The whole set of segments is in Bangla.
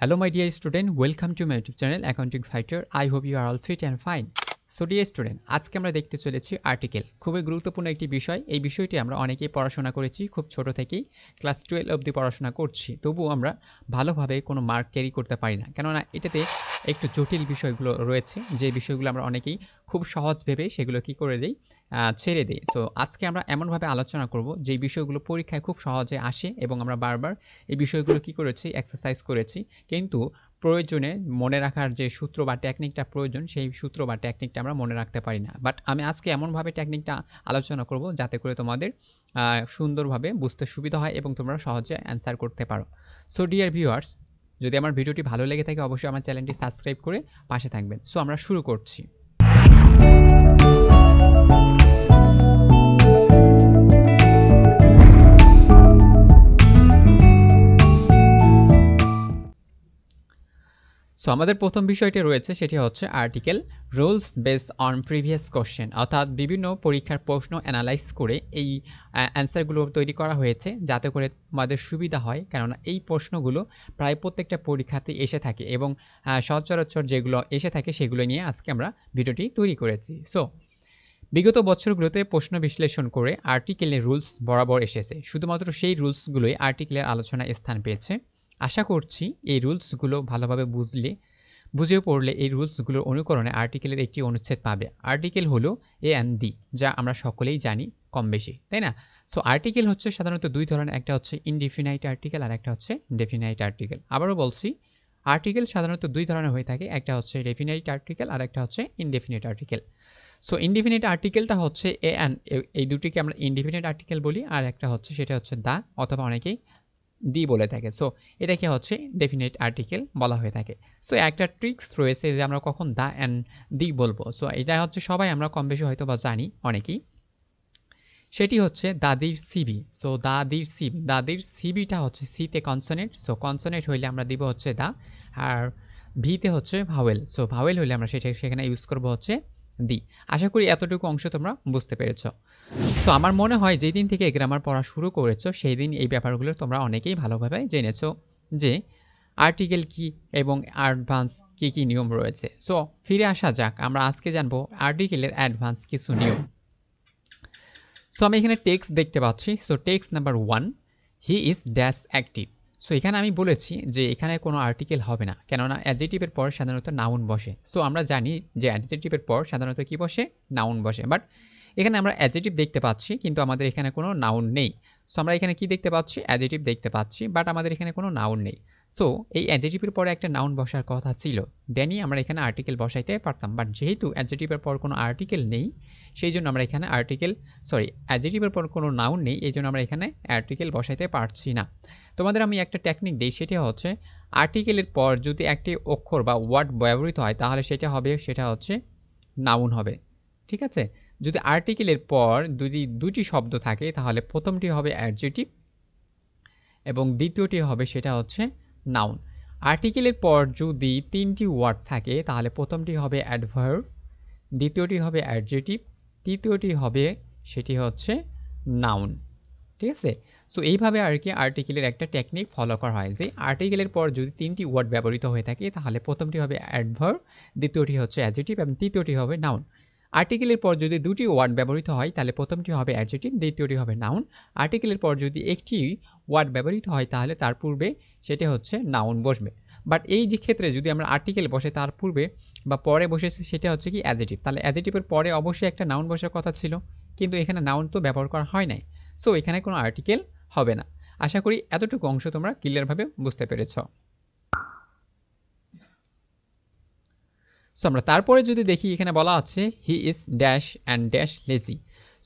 Hello my dear student, welcome to my YouTube channel Accounting Fighter. I hope you are all fit and fine. So dear student, আজকে আমরা দেখতে চলেছি আর্টিকেল। খুবই গুরুত্বপূর্ণ একটি বিষয়। এই বিষয়টি আমরা অনেকেই পড়াশোনা করেছি, খুব ছোট থেকেই ক্লাস 12 অবধি পড়াশোনা করছি। তবুও আমরা ভালোভাবে কোনো মার্ক ক্যারি করতে পারি না, কেননা এটাতে একটু জটিল বিষয়গুলো রয়েছে, যে বিষয়গুলো আমরা অনেকেই খুব সহজ ভেবে সেগুলো কী করে দিই, ছেড়ে দিই। সো আজকে আমরা এমনভাবে আলোচনা করব যেই বিষয়গুলো পরীক্ষায় খুব সহজে আসে এবং আমরা বারবার এই বিষয়গুলো কী করেছি, এক্সারসাইজ করেছি, কিন্তু প্রয়োজনে মনে রাখার যে সূত্র বা টেকনিকটা প্রয়োজন, সেই সূত্র বা টেকনিকটা আমরা মনে রাখতে পারি না। বাট আমি আজকে এমনভাবে টেকনিকটা আলোচনা করব যাতে করে তোমাদের সুন্দরভাবে বুঝতে সুবিধা হয় এবং তোমরা সহজে অ্যান্সার করতে পারো। সো ডিয়ার ভিউয়ার্স, যদি আমার ভিডিওটি ভালো লেগে থাকে অবশ্যই আমার চ্যানেলটি সাবস্ক্রাইব করে পাশে থাকবেন। সো আমরা শুরু করছি। সো আমাদের প্রথম বিষয়টি রয়েছে, সেটি হচ্ছে article rules base on previous question, অর্থাৎ বিভিন্ন পরীক্ষার প্রশ্ন অ্যানালাইজ করে এই অ্যান্সারগুলো তৈরি করা হয়েছে যাতে করে আমাদের সুবিধা হয়, কেননা এই প্রশ্নগুলো প্রায় প্রত্যেকটা পরীক্ষাতে এসে থাকে এবং সচরাচর যেগুলো এসে থাকে সেগুলো নিয়ে আজকে আমরা ভিডিওটি তৈরি করেছি। সো বিগত বছরগুলোতে প্রশ্ন বিশ্লেষণ করে আর্টিকেলের রুলস বরাবর এসেছে, শুধুমাত্র সেই রুলসগুলোই আর্টিকেলের আলোচনায় স্থান পেয়েছে। আশা করছি এই রুলসগুলো ভালোভাবে বুঝে পড়লে এই রুলসগুলোর অনুকরণে আর্টিকেলের একটি অনুচ্ছেদ পাবে। আর্টিকেল হলো এ অ্যান্ড দি, যা আমরা সকলেই জানি কম বেশি, তাই না? সো আর্টিকেল হচ্ছে সাধারণত দুই ধরনের, একটা হচ্ছে ইনডিফিনাইট আর্টিকেল আর একটা হচ্ছে ডেফিনাইট আর্টিকেল। আবারও বলছি, আর্টিকেল সাধারণত দুই ধরনের হয়ে থাকে, একটা হচ্ছে ডেফিনাইট আর্টিকেল আর একটা হচ্ছে ইনডেফিনিট আর্টিকেল। সো ইনডিফিনিট আর্টিকেলটা হচ্ছে এ অ্যান্ড, এই দুটিকে আমরা ইনডিফিনিট আর্টিকেল বলি, আর একটা হচ্ছে সেটা হচ্ছে দা অথবা অনেকেই দি বলে থাকে। সো এটাকে হচ্ছে ডেফিনিট আর্টিকেল বলা হয়ে থাকে। সো একটা ট্রিক্স রয়েছে যে আমরা কখন দা অ্যান্ড দি বলবো। সো এটা হচ্ছে সবাই আমরা কম বেশি হয়তো বা জানি অনেকেই, সেটি হচ্ছে দাদির সিবি। সো দাদির সিবিটা হচ্ছে সিতে কনসোনেন্ট, সো কনসোনেন্ট হইলে আমরা দিব হচ্ছে দা, আর ভিতে হচ্ছে ভাওয়েল। সো ভাওয়েল হইলে আমরা সেখানে ইউজ করবো হচ্ছে দি। আশা করি এতটুকু অংশ তোমরা বুঝতে পেরেছ। সো আমার মনে হয় যেই দিন থেকে গ্রামার পড়া শুরু করেছো সেই দিন এই ব্যাপারগুলো তোমরা অনেকেই ভালোভাবে জেনেছো যে আর্টিকেল কি এবং অ্যাডভান্স কি কি নিয়ম রয়েছে। সো ফিরে আসা যাক, আমরা আজকে জানবো আর্টিকেলের অ্যাডভান্স কিছু নিয়ম। সো আমি এখানে টেক্সট দেখতে পাচ্ছি। So text number 1, he is dash active. So এখানে আমি বলেছি যে এখানে কোনো আর্টিকেল হবে না, কেননা অ্যাডজেক্টিভের পর সাধারণত নাউন বসে। সো আমরা জানি যে অ্যাডজেক্টিভের পর সাধারণত কি বসে, নাউন বসে। বাট এখানে আমরা অ্যাডজেক্টিভ দেখতে পাচ্ছি, কিন্তু আমাদের এখানে কোনো নাউন নেই। সো আমরা এখানে কি দেখতে পাচ্ছি, অ্যাডজেক্টিভ দেখতে পাচ্ছি, বাট আমাদের এখানে কোনো নাউন নেই। সো এই অ্যাডজেক্টিভের পরে একটা নাউন বসার কথা ছিল, দেনই আমরা এখানে আর্টিকেল বসাইতে পারতাম। বাট যেহেতু অ্যাডজেক্টিভের পর কোনো আর্টিকেল নেই, সেই জন্য আমরা এখানে অ্যাডজেক্টিভের পর কোনো নাউন নেই, এই জন্য আমরা এখানে আর্টিকেল বসাইতে পারছি না। তোমাদের আমি একটা টেকনিক দিই, সেটা হচ্ছে আর্টিকেলের পর যদি একটি অক্ষর বা ওয়ার্ড ব্যবহৃত হয় তাহলে সেটা হচ্ছে নাউন হবে, ঠিক আছে? যদি আর্টিকেলের পর দুটি শব্দ থাকে তাহলে প্রথমটি হবে অ্যাডজেক্টিভ এবং দ্বিতীয়টি হবে সেটা হচ্ছে নাউন। আর্টিকেলের পর যদি তিনটি ওয়ার্ড থাকে তাহলে প্রথমটি হবে অ্যাডভার্ব, দ্বিতীয়টি হবে অ্যাডজেক্টিভ, তৃতীয়টি হবে সেটি হচ্ছে নাউন, ঠিক আছে? সো এইভাবে আর কি আর্টিকেলের একটা টেকনিক ফলো করা হয়, যে আর্টিকেলের পর যদি তিনটি ওয়ার্ড ব্যবহৃত হয়ে থাকে তাহলে প্রথমটি হবে অ্যাডভার্ব, দ্বিতীয়টি হচ্ছে অ্যাডজেক্টিভ এবং তৃতীয়টি হবে নাউন। আর্টিকেলের পর যদি দুটি ওয়ার্ড ব্যবহৃত হয় তাহলে প্রথমটি হবে অ্যাডজেক্টিভ, দ্বিতীয়টি হবে নাউন। আর্টিকেলের পর যদি একটি ওয়ার্ড ব্যবহৃত হয় তাহলে তার পূর্বে সেটা হচ্ছে নাউন বসবে। বাট এই যে ক্ষেত্রে যদি আমরা আর্টিকেল বসে তার পূর্বে বা পরে বসেছে সেটা হচ্ছে কি অ্যাডজেক্টিভ, তাহলে অ্যাডজেক্টিভের পরে অবশ্যই একটা নাউন বসার কথা ছিল, কিন্তু এখানে নাউন তো ব্যবহার করা হয় নাই। সো এখানে কোনো আর্টিকেল হবে না। আশা করি এতটুকু অংশ তোমরা ক্লিয়ারভাবে বুঝতে পেরেছ। সো আমরা তারপরে যদি দেখি, এখানে বলা আছে he is dash and dash lazy.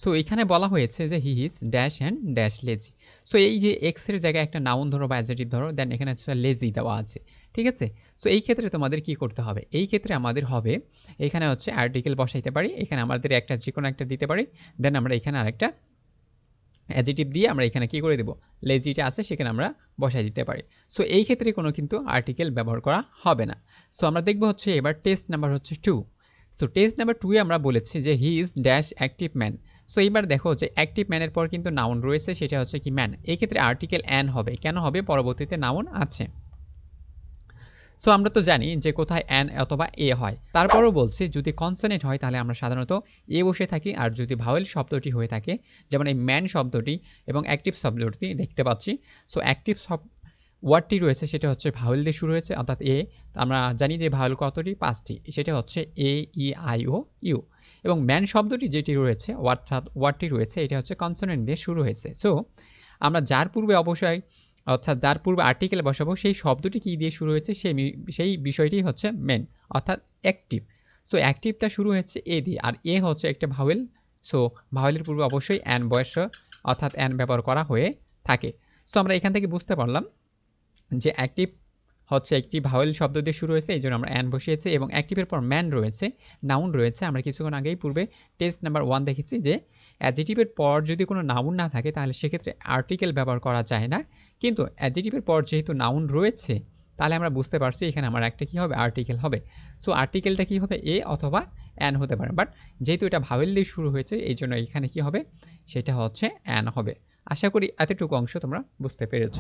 So এখানে বলা হয়েছে যে he is dash and dash lazy. So এই যে এক্সের জায়গায় একটা নাউন ধরো বা অ্যাডজেক্টিভ ধরো, দেন এখানে লেজি দেওয়া আছে, ঠিক আছে? সো এই ক্ষেত্রে তোমাদের কি করতে হবে, এই ক্ষেত্রে আমাদের হবে এখানে হচ্ছে আর্টিকেল বসাইতে পারি, এখানে আমাদের একটা যে কোনো একটা দিতে পারি, দেন আমরা এখানে আরেকটা অ্যাডজেক্টিভ দিয়ে আমরা এখানে কি করে দেব, লেজিটা আছে সেখানে আমরা বসাই দিতে পারি। সো এই ক্ষেত্রে কোনো কিন্তু আর্টিকেল ব্যবহার করা হবে না। সো আমরা দেখব হচ্ছে এবার টেস্ট নাম্বার হচ্ছে 2। সো টেস্ট নাম্বার 2 এ আমরা বলেছি যে he is dash active man. So এইবার দেখো যে অ্যাক্টিভ ম্যানের পর কিন্তু নাউন রয়েছে, সেটা হচ্ছে কি ম্যান। এই ক্ষেত্রে আর্টিকেল অ্যান হবে, কেন হবে, পরবর্তীতে নাউন আছে। সো আমরা তো জানি যে কোথায় অ্যান অথবা এ হয়। তারপরও বলছি যদি কনসোনেন্ট হয় তাহলে আমরা সাধারণত এ বসে থাকি, আর যদি ভাওয়েল শব্দটি হয়ে থাকে যেমন এই ম্যান শব্দটি এবং অ্যাক্টিভ শব্দটি দেখতে পাচ্ছি। সো অ্যাক্টিভ ওয়ার্ডটি রয়েছে সেটা হচ্ছে ভাওয়েল দিয়ে শুরু হয়েছে অর্থাৎ এ। আমরা জানি যে ভাওয়েল কতটি? 5টি, সেটা হচ্ছে এ, ই, আই, ও, ইউ। এবং ম্যান শব্দটি যেটি রয়েছে অর্থাৎ ওয়ার্ডটি রয়েছে এটা হচ্ছে কনসোনেন্ট দিয়ে শুরু হয়েছে। সো আমরা যার পূর্বে অবশ্যই অর্থাৎ যার পূর্বে আর্টিকেল বসাবো সেই শব্দটি কী দিয়ে শুরু হয়েছে সেই বিষয়টি হচ্ছে মেন অর্থাৎ অ্যাক্টিভ। সো অ্যাক্টিভটা শুরু হয়েছে এ দিয়ে, আর এ হচ্ছে একটা ভাওয়েল। সো ভাওয়েলের পূর্বে অবশ্যই অ্যান বয়স অর্থাৎ অ্যান ব্যবহার করা হয়ে থাকে। সো আমরা এখান থেকে বুঝতে পারলাম যে অ্যাক্টিভ হচ্ছে একটি ভাওয়েল শব্দ দিয়ে শুরু হয়েছে, এই জন্য আমরা অ্যান বসিয়েছি। এবং অ্যাক্টিভের পর ম্যান রয়েছে, নাউন রয়েছে। আমরা কিছুক্ষণ আগেই পূর্বে টেস্ট নাম্বার 1 দেখেছি যে অ্যাডজেটিভের পর যদি কোনো নাউন না থাকে তাহলে সেক্ষেত্রে আর্টিকেল ব্যবহার করা যায় না, কিন্তু অ্যাডজেটিভের পর যেহেতু নাউন রয়েছে তাহলে আমরা বুঝতে পারছি এখানে আমার একটা কী হবে? আর্টিকেল হবে। সো আর্টিকেলটা কী হবে? এ অথবা অ্যান হতে পারে, বাট যেহেতু এটা ভাওয়েল দিয়ে শুরু হয়েছে এই জন্য এখানে কী হবে? সেটা হচ্ছে অ্যান হবে। আশা করি এতটুকু অংশ তোমরা বুঝতে পেরেছ।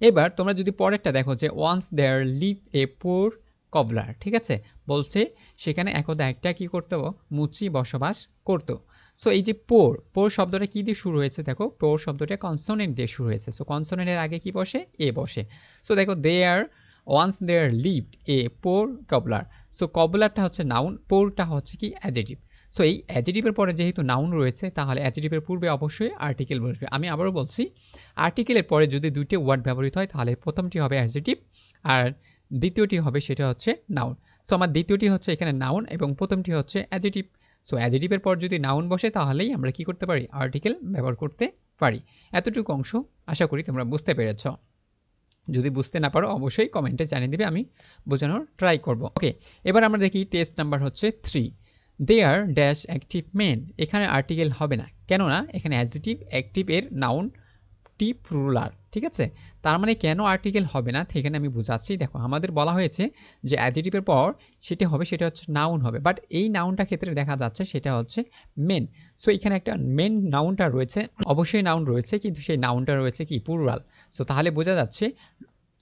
এবার তোমরা যদি পরেরটা দেখো যে once there leave A poor কবলার, ঠিক আছে, বলছে সেখানে একদা একটা কী করতো? মুচি বসবাস করতো। সো এই যে পোর শব্দটা কী দিয়ে শুরু হয়েছে? দেখো পোর শব্দটা কনসোনেন্ট দিয়ে শুরু হয়েছে। সো কনসোনেন্টের আগে কি বসে? এ বসে। সো দেখো once there lived a poor cobbler. So কবলারটা হচ্ছে নাউন, পোরটা হচ্ছে কি? অ্যাডজেটিভ। সো এই অ্যাডজেটিভের পরে যেহেতু নাউন রয়েছে তাহলে অ্যাডজেটিভের পূর্বে অবশ্যই আর্টিকেল বসবে। আমি আবারও বলছি, আর্টিকেলের পরে যদি দুইটি ওয়ার্ড ব্যবহৃত হয় তাহলে প্রথমটি হবে অ্যাডজেটিভ আর দ্বিতীয়টি হবে সেটা হচ্ছে নাউন। সো আমার দ্বিতীয়টি হচ্ছে এখানে নাউন এবং প্রথমটি হচ্ছে অ্যাডজেটিভ। সো অ্যাডজেটিভের পর যদি নাউন বসে তাহলেই আমরা কি করতে পারি? আর্টিকেল ব্যবহার করতে পারি। এতটুকু অংশ আশা করি তোমরা বুঝতে পেরেছ। যদি বুঝতে না পারো অবশ্যই কমেন্টে জানিয়ে দিবে, আমি বোঝানোর ট্রাই করব। ওকে, এবার আমরা দেখি টেস্ট নাম্বার হচ্ছে 3। দে আর ড্যাশ অ্যাক্টিভ মেন। এখানে আর্টিকেল হবে না, কেননা এখানে অ্যাডজেটিভ অ্যাক্টিভ এর নাউন টি প্লুরাল, ঠিক আছে। তার মানে কেন আর্টিকেল হবে না সেখানে আমি বোঝাচ্ছি। দেখো আমাদের বলা হয়েছে যে অ্যাডজেটিভের পর সেটা হবে সেটা হচ্ছে নাউন হবে, বাট এই নাউনটা ক্ষেত্রে দেখা যাচ্ছে সেটা হচ্ছে মেন। সো এখানে একটা মেন নাউনটা রয়েছে, অবশ্যই নাউন রয়েছে, কিন্তু সেই নাউনটা রয়েছে কি? প্লুরাল। সো তাহলে বোঝা যাচ্ছে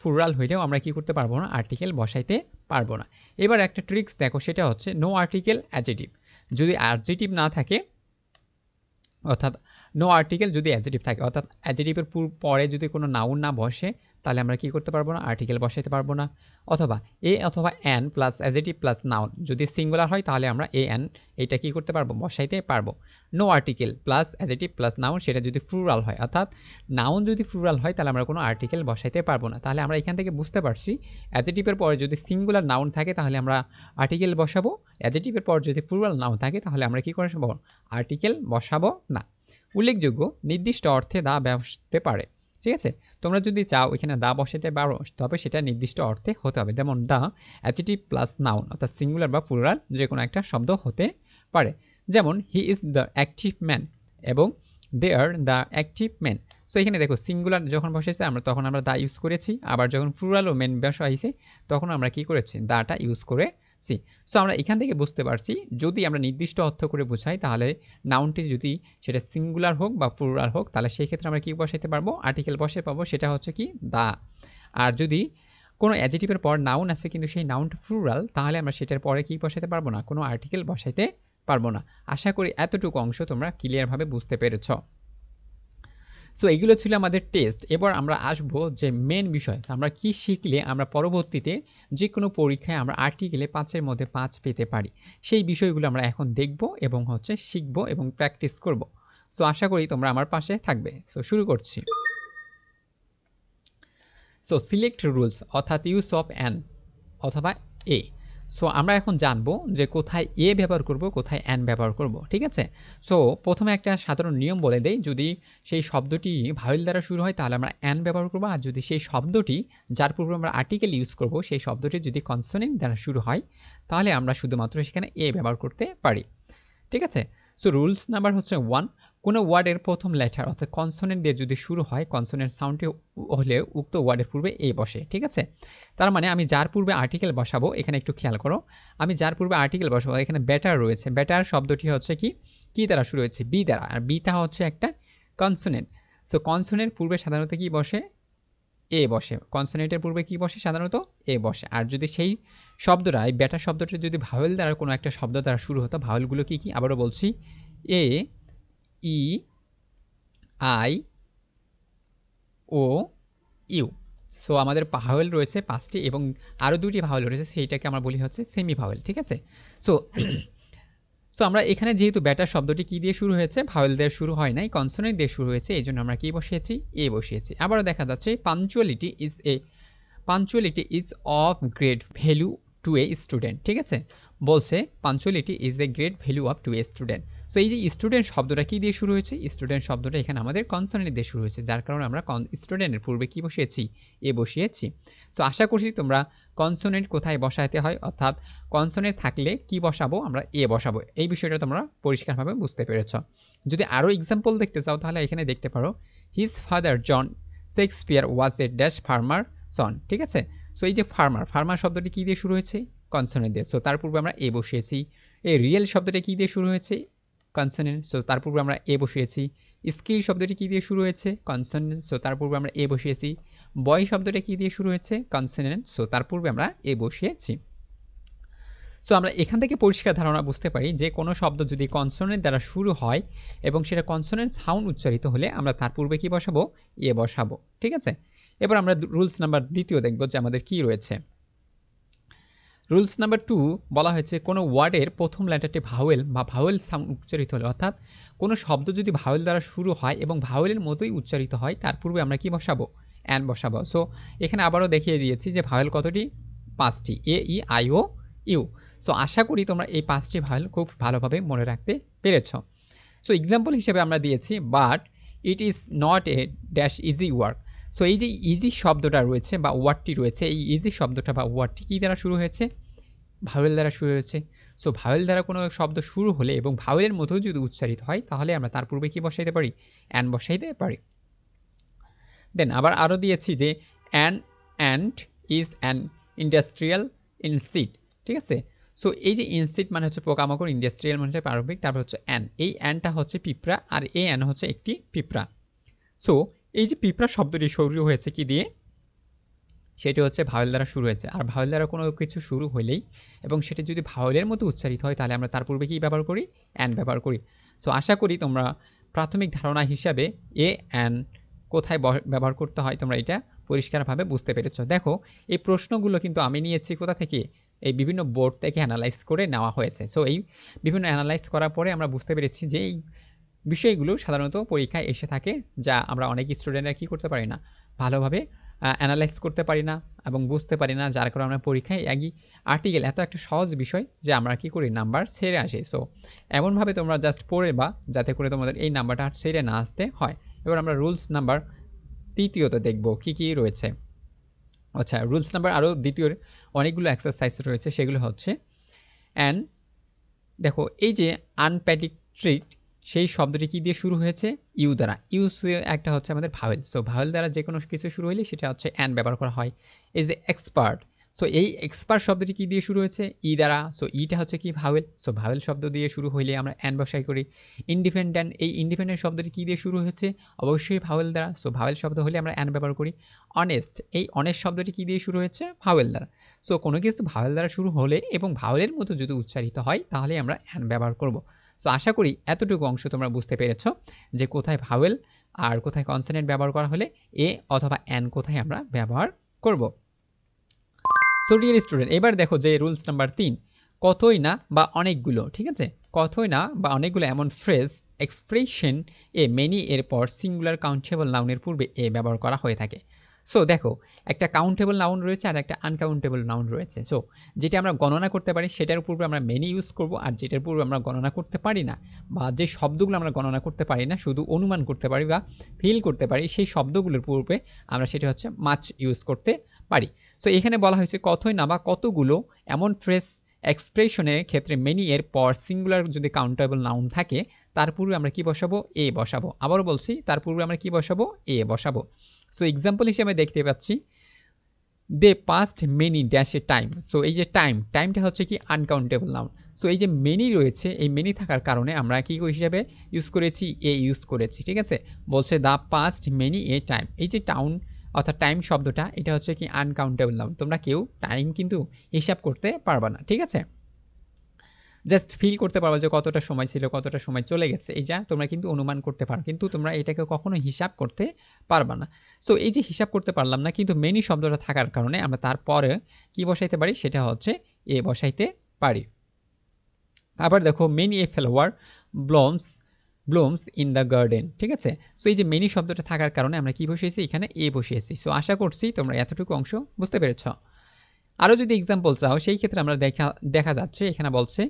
প্লুরাল হইলেও আমরা কি করতে পারবো না? আর্টিকেল বসাইতে পারবো না। এবার একটা ট্রিক্স দেখো, সেটা হচ্ছে নো আর্টিকেল অ্যাডজেটিভ। যদি অ্যাডজেটিভ না থাকে অর্থাৎ নো আর্টিকেল যদি অ্যাডজেটিভ থাকে অর্থাৎ অ্যাডজেটিভের পরে যদি কোনো নাউন না বসে তাহলে আমরা কি করতে পারবো না? আর্টিকেল বসাইতে পারবো না। অথবা এ অথবা an plus adjective plus noun যদি সিঙ্গুলার হয় তাহলে আমরা এ অ্যান এটা কি করতে পারবো? বসাইতে পারবো। No article plus adjective plus noun সেটা যদি প্লুরাল হয় অর্থাৎ নাউন যদি প্লুরাল হয় তাহলে আমরা কোনো আর্টিকেল বসাইতে পারবো না। তাহলে আমরা এখান থেকে বুঝতে পারছি অ্যাডজেটিভের পরে যদি সিঙ্গুলার নাউন থাকে তাহলে আমরা আর্টিকেল বসাবো, অ্যাডজেটিভের পর যদি প্লুরাল নাউন থাকে তাহলে আমরা কি করবো? আর্টিকেল বসাবো না। উল্লেখযোগ্য নির্দিষ্ট অর্থে দা বসতে পারে, ঠিক আছে। তোমরা যদি চাও এখানে দা বসাতে পারো, তবে সেটা নির্দিষ্ট অর্থে হতে হবে। যেমন দা অ্যাডজেটিভ প্লাস নাউন অর্থাৎ সিঙ্গুলার বা প্লুরাল যে কোনো একটা শব্দ হতে পারে। যেমন he is the active man এবং they are the active man. So এখানে দেখো সিঙ্গুলার যখন বসেছে তখন আমরা দা ইউজ করেছি, আবার যখন প্লুরাল ও মেন বসা হয়েছে তখন আমরা কি করেছি? দাটা ইউজ করেছি। সো আমরা এখান থেকে বুঝতে পারছি যদি আমরা নির্দিষ্ট অর্থ করে বোঝাই তাহলে নাউনটি যদি সেটা সিঙ্গুলার হোক বা প্লুরাল হোক তাহলে সেই ক্ষেত্রে আমরা কি বসাইতে পারবো? আর্টিকেল বসে পাবো, সেটা হচ্ছে কি? দা। আর যদি কোনো অ্যাডজেটিভের পর নাউন আছে কিন্তু সেই নাউনটা প্লুরাল তাহলে আমরা সেটার পরে কি বসাইতে পারবো না? কোনো আর্টিকেল বসাইতে পারবো না। আশা করি এতটুকু অংশ তোমরা ক্লিয়ারভাবে বুঝতে পেরেছ। সো এইগুলো ছিল আমাদের টেস্ট। এবার আমরা আসবো যে মেন বিষয়, আমরা কি শিখলে আমরা পরবর্তীতে যে কোনো পরীক্ষায় আমরা আর্টিকেলে 5-এর মধ্যে 5 পেতে পারি, সেই বিষয়গুলো আমরা এখন দেখব এবং হচ্ছে শিখব এবং প্র্যাকটিস করব। সো আশা করি তোমরা আমার পাশে থাকবে। সো শুরু করছি। সো সিলেক্ট রুলস অর্থাৎ ইউজ অফ অ্যান অথবা এ। সো আমরা এখন জানবো যে কোথায় এ ব্যবহার করব, কোথায় অ্যান ব্যবহার করব, ঠিক আছে। সো প্রথমে একটা সাধারণ নিয়ম বলে দেই, যদি সেই শব্দটি ভাওয়েল দ্বারা শুরু হয় তাহলে আমরা অ্যান ব্যবহার করব, আর যদি সেই শব্দটি যার পূর্বে আমরা আর্টিকেল ইউজ করব সেই শব্দটি যদি কনসোনেন্ট দ্বারা শুরু হয় তাহলে আমরা শুধুমাত্র সেখানে এ ব্যবহার করতে পারি, ঠিক আছে। সো রুলস নাম্বার হচ্ছে 1, কোনো ওয়ার্ডের প্রথম লেটার অর্থাৎ কনসোনেন্ট দিয়ে যদি শুরু হয় কনসোনেন্ট সাউন্ডটি হলে উক্ত ওয়ার্ডের পূর্বে এ বসে, ঠিক আছে। তার মানে আমি যার পূর্বে আর্টিকেল বসাবো, এখানে একটু খেয়াল করো, আমি যার পূর্বে আর্টিকেল বসাবো এখানে বেটার রয়েছে, বেটার শব্দটি হচ্ছে কি দ্বারা শুরু হয়েছে? বি দ্বারা, আর বিটা হচ্ছে একটা কনসোনেন্ট। সো কনসোনেন্ট পূর্বে সাধারণত কি বসে? এ এ বসে। কনসোনেন্টের পূর্বে কি বসে? সাধারণত এ বসে। আর যদি সেই শব্দটা, এই বেটা শব্দটা যদি ভাওয়েল দ্বারা কোনো একটা শব্দ দ্বারা শুরু হতো, ভাওয়েলগুলো কি কি? আবারও বলছি, এ, ই, আই, ও, ইউ। সো আমাদের ভাওয়েল রয়েছে 5টি এবং আরও 2টি ভাওয়েল রয়েছে, সেইটাকে আমরা বলি হচ্ছে সেমি ভাওয়েল, ঠিক আছে? সো সো আমরা এখানে যেহেতু ব্যাটার শব্দটি কি দিয়ে শুরু হয়েছে? ভাওয়েল দিয়ে শুরু হয় নাই, কনসোনেন্ট দিয়ে শুরু হয়েছে, এই জন্য আমরা কি বসিয়েছি? এ বসিয়েছি। আবারও দেখা যাচ্ছে punctuality is of great value to a student, ঠিক আছে? বলছে punctuality is a great value of to a student. So এই যে স্টুডেন্ট শব্দটা কি দিয়ে শুরু হয়েছে? স্টুডেন্ট শব্দটা এখানে আমাদের কনসোনেন্ট দিয়ে শুরু হয়েছে, যার কারণে আমরা স্টুডেন্টের পূর্বে কি বসিয়েছি? এ বসিয়েছি। সো আশা করছি তোমরা কনসোনেন্ট কোথায় বসাতে হয়, অর্থাৎ কনসোনেন্ট থাকলে কি বসাবো? আমরা এ বসাবো, এই বিষয়টা তোমরা পরিষ্কারভাবে বুঝতে পেরেছ। যদি আরও এক্সাম্পল দেখতে চাও তাহলে এখানে দেখতে পারো, his father John Shakespeare was a dash farmer son, ঠিক আছে? সো এই যে ফার্মার শব্দটি কী দিয়ে শুরু হয়েছে? কনসোনেন্ট দিয়ে। সো তার পূর্বে আমরা এ বসিয়েছি। এই রিয়েল শব্দটি কী দিয়ে শুরু হয়েছে? কনসোনেন্ট। সো তার পূর্বে আমরা এ বসিয়েছি। স্কিল শব্দটি কী দিয়ে শুরু হয়েছে? কনসোনেন্ট। সো তার পূর্বে আমরা এ বসিয়েছি। বয় শব্দটি কী দিয়ে শুরু হয়েছে? কনসোনেন্ট। সো তার পূর্বে আমরা এ বসিয়েছি। সো আমরা এখান থেকে পরিষ্কার ধারণা বুঝতে পারি যে কোনো শব্দ যদি কনসোনেন্ট দ্বারা শুরু হয় এবং সেটা কনসোনেন্ট সাউন্ড উচ্চারিত হলে আমরা তার পূর্বে কি বসাবো? এ বসাবো, ঠিক আছে? এবার আমরা রুলস নাম্বার 2 দেখব যে আমাদের কি রয়েছে। রুলস নাম্বার 2 বলা হয়েছে কোনো ওয়ার্ডের প্রথম লেটারটি ভাওয়েল বা ভাওয়েল সাউন্ড উচ্চারিত হলে, অর্থাৎ কোনো শব্দ যদি ভাওয়েল দ্বারা শুরু হয় এবং ভাওয়েলের মতোই উচ্চারিত হয়, তার পূর্বে আমরা কি বসাবো? অ্যান বসাবো। সো এখানে আবারও দেখিয়ে দিয়েছি যে ভাওয়েল কতটি? 5টি, এ, ই, আই, ও, ইউ। সো আশা করি তোমরা এই 5টি ভাওয়েল খুব ভালোভাবে মনে রাখতে পেরেছ। সো এক্সাম্পল হিসেবে আমরা দিয়েছি, but it is not a dash easy work. So এই যে ইজি শব্দটা রয়েছে বা ওয়ার্ডটি রয়েছে, এই ইজি শব্দটা বা ওয়ার্ডটি কী দ্বারা শুরু হয়েছে? ভাওয়েল দ্বারা শুরু হয়েছে। সো ভাওয়েল দ্বারা কোনো শব্দ শুরু হলে এবং ভাওয়েলের মতো যদি উচ্চারিত হয়, তাহলে আমরা তার পূর্বে কি বসাইতে পারি? অ্যান বসাইতে পারি। দেন আবার আরও দিয়েছি যে an ant is an industrial insect, ঠিক আছে? সো এই যে ইনসিট মানে হচ্ছে পোকামাকড়, ইন্ডাস্ট্রিয়াল মানে হচ্ছে পারভিক, তারপর হচ্ছে অ্যান। এই অ্যানটা হচ্ছে পিঁপড়া আর এই অ্যান হচ্ছে একটি পিঁপড়া। সো এই যে পিঁপড়া শব্দটি শুরু হয়েছে কি দিয়ে? সেটি হচ্ছে ভাওয়েল দ্বারা শুরু হয়েছে। আর ভাওয়েল দ্বারা কোনো কিছু শুরু হলেই এবং সেটি যদি ভাওয়েলের মতো উচ্চারিত হয়, তাহলে আমরা তার পূর্বে কী ব্যবহার করি? অ্যান ব্যবহার করি। সো আশা করি তোমরা প্রাথমিক ধারণা হিসাবে এ অ্যান কোথায় ব্যবহার করতে হয় তোমরা এটা পরিষ্কারভাবে বুঝতে পেরেছ। দেখো এই প্রশ্নগুলো কিন্তু আমি নিয়েছি কোথা থেকে? এই বিভিন্ন বোর্ড থেকে অ্যানালাইজ করে নেওয়া হয়েছে। সো এই বিভিন্ন অ্যানালাইজ করার পরে আমরা বুঝতে পেরেছি যে এই বিষয়গুলো সাধারণত পরীক্ষায় এসে থাকে, যা আমরা অনেক স্টুডেন্টরা কী করতে পারি না, ভালোভাবে অ্যানালাইজ করতে পারি না এবং বুঝতে পারি না, যার কারণে আমরা পরীক্ষায় একই আর্টিকেল এত একটা সহজ বিষয় যে আমরা কী করি? নাম্বার ছেড়ে আসি। সো এমনভাবে তোমরা জাস্ট পড়ে বা যাতে করে তোমাদের এই নাম্বারটা আর ছেড়ে না আসতে হয়। এবার আমরা রুলস নাম্বার 3তে দেখব কী কী রয়েছে। আচ্ছা, রুলস নাম্বার আরও দ্বিতীয় অনেকগুলো এক্সারসাইজ রয়েছে, সেগুলো হচ্ছে অ্যান্ড দেখো এই যে আনপ্যাট্রিক সেই শব্দটি কী দিয়ে শুরু হয়েছে? ইউ দ্বারা। ইউ একটা হচ্ছে আমাদের ভাওয়েল। সো ভাওয়েল দ্বারা যে কোনো কিছু শুরু হলে সেটা হচ্ছে অ্যান ব্যবহার করা হয়। এই যে এক্সপার্ট, সো এই এক্সপার্ট শব্দটি কী দিয়ে শুরু হয়েছে? ই দ্বারা। সো ইটা হচ্ছে কি? ভাওয়েল। সো ভাওয়েল শব্দ দিয়ে শুরু হইলে আমরা অ্যান বসাই করি। ইন্ডিপেন্ডেন্ট, এই ইন্ডিপেন্ডেন্ট শব্দটি কী দিয়ে শুরু হয়েছে? অবশ্যই ভাওয়েল দ্বারা। সো ভাওয়েল শব্দ হলে আমরা অ্যান ব্যবহার করি। অনেস্ট, এই অনেস্ট শব্দটি কী দিয়ে শুরু হয়েছে? ভাওয়েল দ্বারা। সো কোনো কিছু ভাওয়েল দ্বারা শুরু হলে এবং ভাওয়েলের মতো যদি উচ্চারিত হয়, তাহলে আমরা অ্যান ব্যবহার করব। সো আশা করি এতটুকু অংশ তোমরা বুঝতে পেরেছ যে কোথায় ভাওয়েল আর কোথায় কনসোনেন্ট ব্যবহার করা হলে এ অথবা অ্যান কোথায় আমরা ব্যবহার করব। সো ডিয়ার স্টুডেন্ট, এবার দেখো যে রুলস নাম্বার 3, কতই না বা অনেকগুলো, ঠিক আছে? কতই না বা অনেকগুলো এমন ফ্রেজ এক্সপ্রেশন এ মেনি এর পর সিঙ্গুলার কাউন্টেবল নাউনের পূর্বে এ ব্যবহার করা হয়ে থাকে। সো দেখো একটা কাউন্টেবল নাউন রয়েছে আর একটা আনকাউন্টেবল নাউন রয়েছে। সো যেটা আমরা গণনা করতে পারি সেটার পূর্বে আমরা মেনি ইউজ করব, আর যেটার পূর্বে আমরা গণনা করতে পারি না বা যে শব্দগুলো আমরা গণনা করতে পারি না, শুধু অনুমান করতে পারি বা ফিল করতে পারি, সেই শব্দগুলোর পূর্বে আমরা সেটা হচ্ছে মাছ ইউজ করতে পারি। সো এখানে বলা হয়েছে কতই না বা কতগুলো এমন ফ্রেজ এক্সপ্রেশনের ক্ষেত্রে মেনি এর পর সিঙ্গুলার যদি কাউন্টেবল নাউন থাকে, তার পূর্বে আমরা কি বসাবো? এ বসাবো। আবারও বলছি, তার পূর্বে আমরা কি বসাবো? এ বসাবো। সো এক্সাম্পল হিসেবে দেখতে পাচ্ছি, they passed many dash a time. So এই যে টাইমটা হচ্ছে কি? Uncountable noun. সো এই যে মেনি রয়েছে, এই মেনি থাকার কারণে আমরা কি হিসাবে ইউজ করেছি? এ ইউজ করেছি, ঠিক আছে? বলছে the past many a time. এই যে অর্থাৎ টাইম শব্দটা এটা হচ্ছে কি আনকাউন্টেবল নাউন। তোমরা কেউ টাইম কিন্তু হিসাব করতে পারবা না, ঠিক আছে? জাস্ট ফিল করতে পারবা যে কতটা সময় ছিল, কতটা সময় চলে গেছে, এই যা তোমরা কিন্তু অনুমান করতে পারো, কিন্তু তোমরা এটাকে কখনো হিসাব করতে পারবা না। সো এই যে হিসাব করতে পারলাম না, কিন্তু মেনি শব্দটা থাকার কারণে আমরা তারপরে কি বসাইতে পারি, সেটা হচ্ছে এ বসাইতে পারি। আবার দেখো many a flower blooms in the garden, ঠিক আছে? সো এই যে মেনি শব্দটা থাকার কারণে আমরা কি বসিয়েছি, এখানে এ বসিয়েছি। সো আশা করছি তোমরা এতটুকু অংশ বুঝতে পেরেছ। আরও যদি এক্সাম্পল চাও সেই ক্ষেত্রে আমরা দেখা যাচ্ছে এখানে বলছে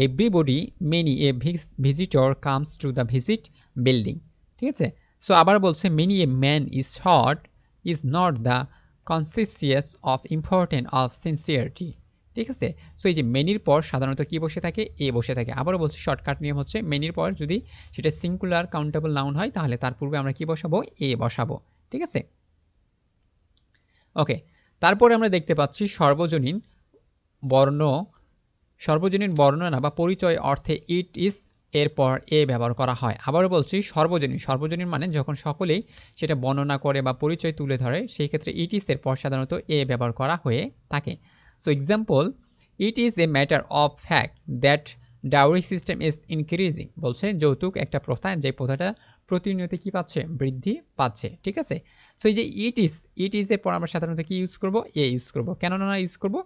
everybody many a visitor comes to the visit building, ঠিক আছে? সো আবার বলছে many a man is not the conscious of important of sincerity, ঠিক আছে? সো এই যে মেনির পর সাধারণত কি বসে থাকে, এ বসে থাকে। আবারও বলছি শর্টকাট নিয়ম হচ্ছে মেনির পর যদি সেটা সিঙ্গুলার কাউন্টেবল নাউন হয় তাহলে তার পূর্বে আমরা কি বসাবো, এ বসাবো, ঠিক আছে? ওকে, তারপরে আমরা দেখতে পাচ্ছি সর্বজনীন বর্ণনা বা পরিচয় অর্থে ইট ইজ এরপর এ ব্যবহার করা হয়। আবারও বলছি সর্বজনীন মানে যখন সকলেই সেটা বর্ণনা করে বা পরিচয় তুলে ধরে, সেই ক্ষেত্রে ইট ইজ এর পর সাধারণত এ ব্যবহার করা হয়ে থাকে। So example, it is a matter of fact that dowry system is increasing, বলছে যৌতুক একটা প্রথা, যে প্রথাটা প্রতিনিয়ত কি পাচ্ছে, বৃদ্ধি পাচ্ছে, ঠিক আছে? সো এই যে ইট ইজ এর পর আমরা সাধারণত কি ইউজ করব, এ ইউজ করব। কেন না ইউজ করব,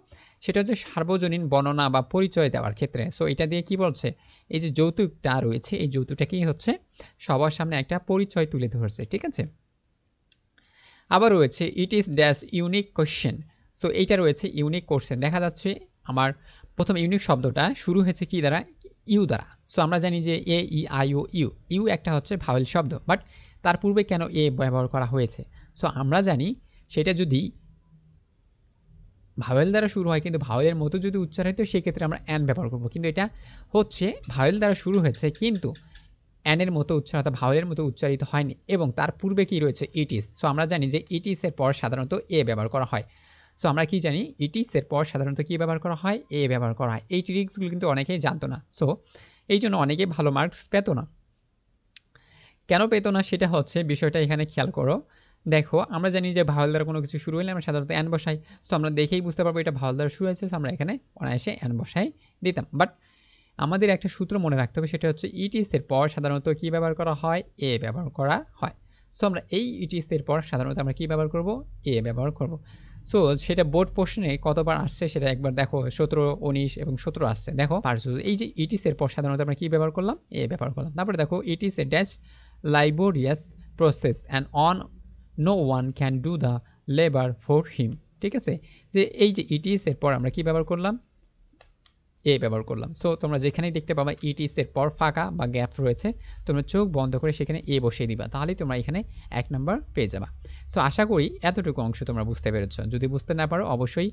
সেটা হচ্ছে সার্বজনীন বর্ণনা বা পরিচয় দেওয়ার ক্ষেত্রে। সো এটা দিয়ে কি বলছে, এই যে যৌতুকটা রয়েছে, এই যৌতুকটা কি হচ্ছে, সবার সামনে একটা পরিচয় তুলে ধরছে, ঠিক আছে? আবার রয়েছে it is dash unique question. So এইটা রয়েছে ইউনিক কোশ্চেন। দেখা যাচ্ছে আমার প্রথম ইউনিক শব্দটা শুরু হয়েছে কি দ্বারা, ইউ দ্বারা। সো আমরা জানি যে এ ই আই ও ইউ একটা হচ্ছে ভাওয়েল শব্দ, বাট তার পূর্বে কেন এ ব্যবহার করা হয়েছে? সো আমরা জানি সেটা যদি ভাওয়েল দ্বারা শুরু হয় কিন্তু ভাওয়েলের মতো যদি উচ্চারিত হয় সেক্ষেত্রে আমরা অ্যান ব্যবহার করব, কিন্তু এটা হচ্ছে ভাওয়েল দ্বারা শুরু হয়েছে কিন্তু অ্যানের মতো উচ্চারিত, ভাওয়েলের মতো উচ্চারিত হয়নি, এবং তার পূর্বে কি রয়েছে, ইট ইজ। সো আমরা জানি যে ইট ইজ এর পর সাধারণত এ ব্যবহার করা হয়। সো আমরা কি জানি, ইট ইজ এর পর সাধারণত কি ব্যবহার করা হয়, এ ব্যবহার করা হয়। এই ট্রিক্সগুলো কিন্তু অনেকেই জানতো না, সো এই জন্য অনেকেই ভালো মার্কস পেত না। কেন পেত না সেটা হচ্ছে বিষয়টা এখানে খেয়াল করো। দেখো আমরা জানি যে ভাওয়েল দ্বারা কোনো কিছু শুরু হলে আমরা সাধারণত অ্যান বসাই। সো আমরা দেখেই বুঝতে পারবো এটা ভাওয়েল দ্বারা শুরু হয়েছে, আমরা এখানে অনায়াসে অ্যান বসাই দিতাম। বাট আমাদের একটা সূত্র মনে রাখতে হবে, সেটা হচ্ছে ইট ইজ এর পর সাধারণত কি ব্যবহার করা হয়, এ ব্যবহার করা হয়। সো আমরা এই ইট ইজ এর পর সাধারণত আমরা কি ব্যবহার করব, এ ব্যবহার করব। সো সেটা বোর্ড প্রশ্নে কতবার আসছে সেটা একবার দেখো, 17, 19 এবং 17 আসছে। দেখো এই যে ইট ইজ এর পর সাধারণত আমরা কি ব্যবহার করলাম, এ ব্যবহার করলাম। তারপরে দেখো it is a dash laborious process and on no one can do the labour for him, ঠিক আছে? যে এই যে ইট ইজ এর পর আমরা কি ব্যবহার করলাম, এ ব্যবহার করলাম। সো তোমরা যেখানেই দেখতে পাবা ইট ইজ এর পর ফাঁকা বা গ্যাপ রয়েছে, তোমরা চোখ বন্ধ করে সেখানে এ বসিয়ে দিবা, তাহলেই তোমরা এখানে 1 নাম্বার পেয়ে যাবা। সো আশা করি এতটুকু অংশ তোমরা বুঝতে পেরেছো। যদি বুঝতে না পারো অবশ্যই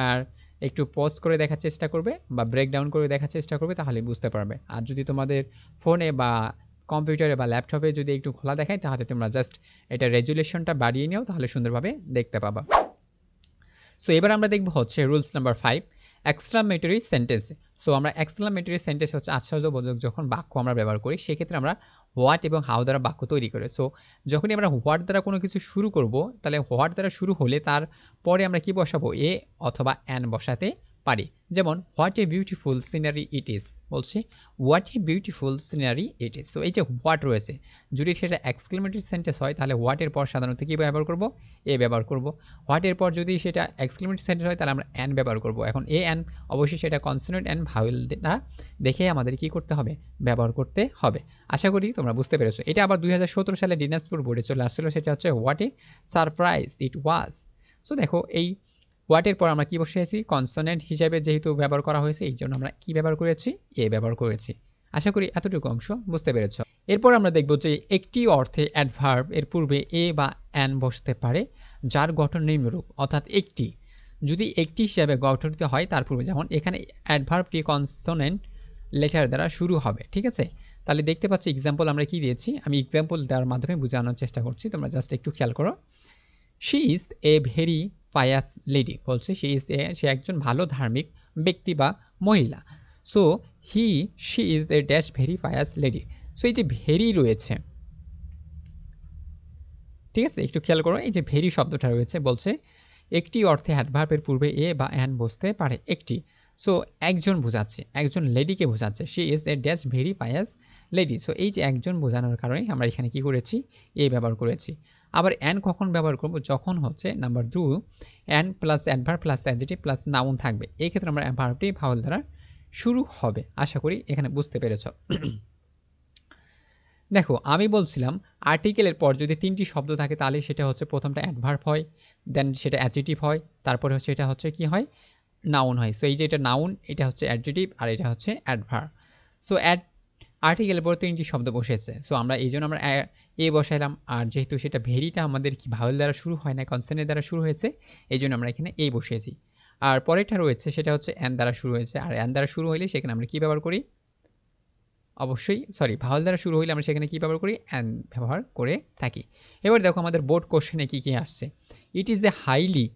আর একটু পজ করে দেখার চেষ্টা করবে বা ব্রেকডাউন করে দেখার চেষ্টা করবে, তাহলে বুঝতে পারবে। আর যদি তোমাদের ফোনে বা কম্পিউটারে বা ল্যাপটপে যদি একটু খোলা দেখায়, তাহলে তোমরা জাস্ট এটা রেজুলেশনটা বাড়িয়ে নিও, তাহলে সুন্দরভাবে দেখতে পাবা। সো এবার আমরা দেখব হচ্ছে rules number 5, exclamatory sentence. So আমরা এক্সক্লামেটরি সেন্টেন্স হচ্ছে আশ্চর্যবোধক যখন বাক্য আমরা ব্যবহার করি, সেক্ষেত্রে আমরা হোয়াট এবং হাউ দ্বারা বাক্য তৈরি করি। সো যখনই আমরা হোয়াট দ্বারা কোনো কিছু শুরু করব, তাহলে হোয়াট দ্বারা শুরু হলে তার পরে আমরা কি বসাবো, এ অথবা অ্যান বসাতে পারি। যেমন what a beautiful scenery it is, বলছি what a beautiful scenery it is. So এই যে হোয়াট রয়েছে, যদি সেটা এক্সক্লেমেটরি সেন্টেন্স হয় তাহলে হোয়াটের পর সাধারণত কী ব্যবহার করব, এ ব্যবহার করব। হোয়াটের পর যদি সেটা এক্সক্লেমেটরি সেন্টেন্স হয় তাহলে আমরা অ্যান ব্যবহার করব। এখন এ অ্যান অবশ্যই সেটা কনসোনেন্ট অ্যান্ড ভাওয়েল না দেখে আমাদের কি করতে হবে, ব্যবহার করতে হবে। আশা করি তোমরা বুঝতে পেরেছো। এটা আবার 2017 সালে দিনাজপুর বোর্ডে চলে আসছিল, সেটা হচ্ছে what a surprise it was. So দেখো এই হোয়াটের পর আমরা কি বসিয়েছি, কনসোনেন্ট হিসাবে যেহেতু ব্যবহার করা হয়েছে, এই জন্য আমরা কি ব্যবহার করেছি, এ ব্যবহার করেছি। আশা করি এতটুকু অংশ বুঝতে পেরেছ। এরপর আমরা দেখব যে একটি অর্থে অ্যাডভার্ব এর পূর্বে এ বা অ্যান বসতে পারে যার গঠন নিম্নরূপ, অর্থাৎ একটি যদি একটি হিসাবে গঠিত হয় তার পূর্বে, যেমন এখানে অ্যাডভার্বটি কনসোনেন্ট লেটার দ্বারা শুরু হবে, ঠিক আছে? তাহলে দেখতে পাচ্ছি এক্সাম্পল আমরা কি দিয়েছি, আমি এক্সাম্পল দেওয়ার মাধ্যমে বোঝানোর চেষ্টা করছি, তোমরা জাস্ট একটু খেয়াল করো। She is a very pious lady, বলছে সে একজন ভালো ধার্মিক ব্যক্তি বা মহিলা। So she is a dash very pious lady. So এই যে ভেরি রয়েছে, ঠিক আছে, একটু খেয়াল করো, এই যে ভেরি শব্দটা রয়েছে বলছে একটি অর্থে অ্যাডভার্বের পূর্বে এ বা অ্যান বসতে পারে। একটি, সো একজন বোঝাচ্ছে, একজন লেডিকে বোঝাচ্ছে, she is a dash very pious lady. So এই যে একজন বোঝানোর কারণে আমরা এখানে কি করেছি, এ ব্যবহার করেছি। আবার অ্যান কখন ব্যবহার করব, যখন হচ্ছে number 2 an plus adverb plus adjective plus noun থাকবে, এই ক্ষেত্রে আমরা ভার্বটি ভাওয়েল দ্বারা শুরু হবে। আশা করি এখানে বুঝতে পেরেছ। দেখো আমি বলছিলাম আর্টিকেলের পর যদি 3টি শব্দ থাকে তাহলে সেটা হচ্ছে প্রথমটা অ্যাডভার্ব হয়, দেন সেটা অ্যাডজেক্টিভ হয়, তারপরে হচ্ছে এটা হচ্ছে কি হয়, নাউন হয়। সো এই যে এটা নাউন, এটা হচ্ছে অ্যাডজেক্টিভ, আর এটা হচ্ছে অ্যাডভার্ব। সো আর্টিকেলের পর 3টি শব্দ বসেছে, সো আমরা এই জন্য আমরা এ বসাইলাম, আর যেহেতু সেটা ভেরিটা আমাদের কি ভাওয়েল দ্বারা শুরু হয় না, কনসোনেন্ট দ্বারা শুরু হয়েছে, এই জন্য আমরা এখানে এ বসিয়েছি। আর পরেরটা রয়েছে সেটা হচ্ছে অ্যান দ্বারা শুরু হয়েছে, আর অ্যান দ্বারা শুরু হইলে সেখানে আমরা কি ব্যবহার করি, অবশ্যই সরি ভাওয়েল দ্বারা শুরু হইলে আমরা সেখানে কি ব্যবহার করি, অ্যান ব্যবহার করে থাকি। এবার দেখো আমাদের বোর্ড কোশ্চেনে কি কি আসছে। It is a highly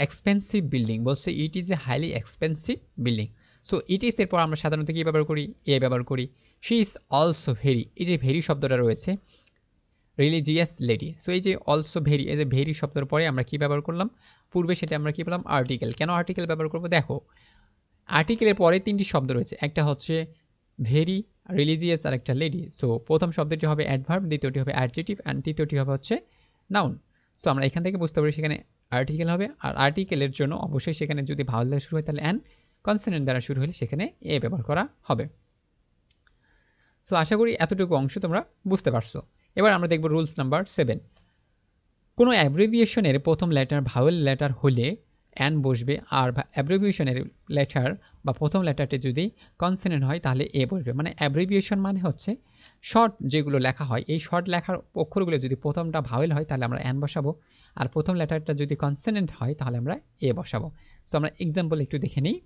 expensive building, বলছে it is a highly expensive building. So it is এরপর আমরা সাধারণত কী ব্যবহার করি, এ ব্যবহার করি। শি ইজ অলসো ভেরি, এই যে ভেরি শব্দটা রয়েছে, রিলিজিয়াস লেডি। সো এই যে অলসো ভেরি, এই যে ভেরি শব্দের পরে আমরা কি ব্যবহার করলাম, পূর্বে সেটা আমরা কি বললাম, আর্টিকেল। কেন আর্টিকেল ব্যবহার করবো, দেখো আর্টিকেলের পরে 3টি শব্দ রয়েছে, একটা হচ্ছে ভেরি, রিলিজিয়াস আর একটা লেডি। সো প্রথম শব্দটি হবে অ্যাডভার্ব, দ্বিতীয়টি হবে অ্যাডজেক্টিভ, অ্যান্ড তৃতীয়টি হবে হচ্ছে নাউন। সো আমরা এখান থেকে বুঝতে পারি সেখানে আর্টিকেল হবে, আর আর্টিকেলের জন্য অবশ্যই সেখানে যদি ভাওয়েল দ্বারা শুরু হয় তাহলে অ্যান, কনসোনেন্ট দ্বারা শুরু হলে সেখানে এ ব্যবহার করা হবে। সো আশা করি এতটুকু অংশ তোমরা বুঝতে পারছো। এবার আমরা দেখব রুলস নাম্বার 7। কোনো অ্যাব্রিভিয়েশনের প্রথম লেটার ভাওয়েল লেটার হলে অ্যান বসবে, আর অ্যাব্রিভিয়েশনের লেটার বা প্রথম লেটারটি যদি কনসোনেন্ট হয় তাহলে এ বসবে। মানে অ্যাব্রিভিয়েশন মানে হচ্ছে শর্ট যেগুলো লেখা হয়, এই শর্ট লেখার অক্ষরগুলো যদি প্রথমটা ভাওয়েল হয় তাহলে আমরা অ্যান বসাবো, আর প্রথম লেটারটা যদি কনসোনেন্ট হয় তাহলে আমরা এ বসাবো। সো আমরা এক্সাম্পল একটু দেখে নিই।